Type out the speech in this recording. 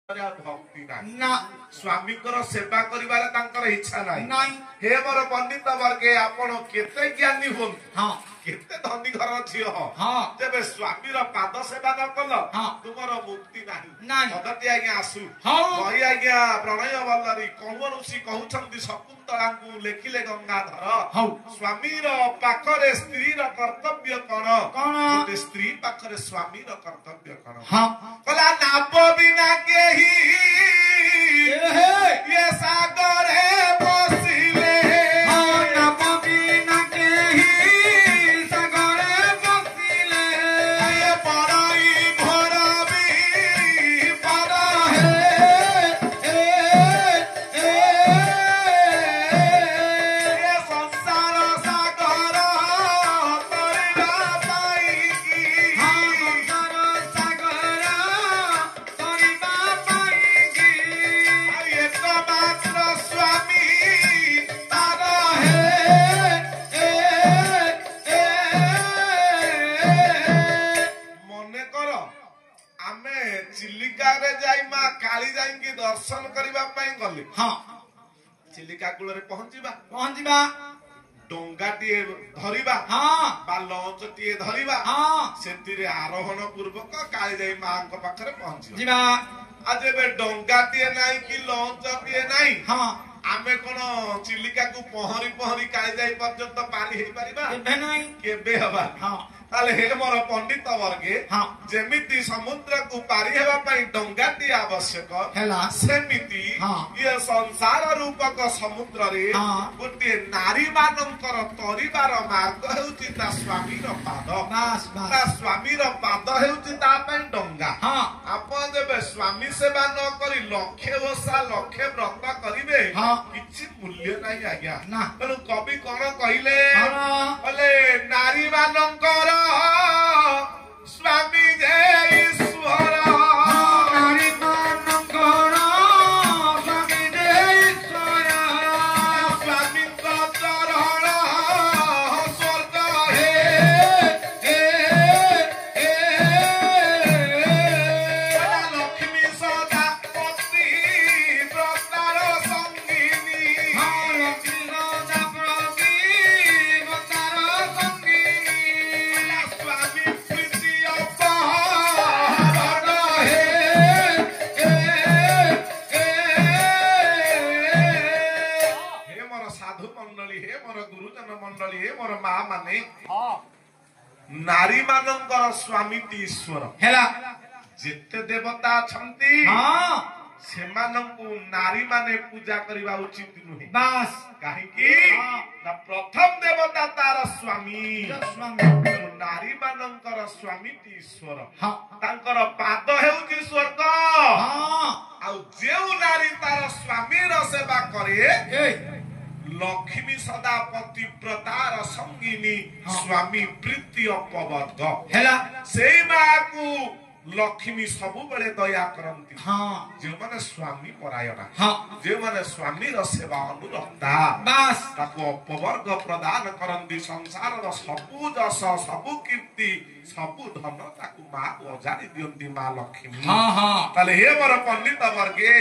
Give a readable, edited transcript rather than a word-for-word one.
भक्ति ना स्वामी सेवा कर इच्छा ना हे मोर पंडित वर्गे आपण केते ज्ञानी हो केते धनी घर झी जब स्वामी पाद सेवा न कल तुमर मुक्ति नहीं आज्ञा आसु कही आज्ञा प्रणय वल्लरी कौन ऋषि कहउछंती शकुंतला को लेखिले गंगाधर स्वामी पाखरे स्त्री कर्तव्य कौन स्त्री पाखरे स्वामी कर्तव्य कौन कला नाप बिना के ये सागर है बसिले नाप बिना के सागर है बसिले ये पराई घर भी परा है ये संसार सागर तरिबा पाईकी संसार सागर तरिबा पाईकी एकमात्र स्वामी तार मने कर आमे चिलिका रे जाई मा काली जाई की दर्शन करबा पई गले चिलिका कूल रे पहुंचीबा डोंगाटीए धरिबा बा लंच टीए धरिबा सेतिरे आरोहण पूर्वक काली जाई मां को पाखरे पहुंचीबा आज एबे डोंगाटीए नाही कि लंच टीए नाही आमे कोन चिलिका को पहरी पहरी काली जाई पर्यंत पारी हेई परिबा केबे नाही केबे हबा ताले हे मोर पंडित वर्गे जेमिति समुद्र को पारी हेबा पई डोंगाटी आवश्यक हैला सेमिति ये संसार रूपक समुद्र रे गोटे नारी मानकर तरिबार मार्ग हेउची ता स्वामी रो पाद ता स्वामी रो पाद हेउची ता पई डोंगा आपण जेबे स्वामी सेवा न करी लक्षे ओसा लक्षे व्रत करिवे किछि मूल्य नाही आज्ञा तेनु कवि कोन कहिले बोले नारी मानकर स्वामी जय ईश्वर नारी मानकर स्वामी जय ईश्वर स्वामी को चरण स्वर्ग लक्ष्मी सदा पति व्रतार संगिनी लक्ष्मी सदा पति व्रतार संगिनी स्वामी प्रीति अपहरण हे मोर साधु मंडली हे मोर गुरुजन मंडली हे मोर माँ माने नारी मानकर स्वामी ईश्वर हेला जेते देवता छंती सेमानंकु नारी माने पूजा करिबा उचित नुहे बस काहे की ना प्रथम देवता तार स्वामी नारी मानकर स्वामी ईश्वर तांकर पाद हेउची स्वर्ग आ जेउ नारी तार स्वामी रो सेवा करे लक्ष्मी सदा पतिव्रतार संगिनी स्वामी प्रीति अपवर्ग हेला सेई माकू लक्ष्मी सबु बेले दया करंती जो माने स्वामी परायणा जो माने स्वामी रो सेवा अनुरक्ता बस ताको अपवर्ग प्रदान करंती संसार रो सबु जस सबु कीर्ति सबु धन ताको मां को जानि दियंती मां लक्ष्मी ताले हे मोर पंडित वर्गे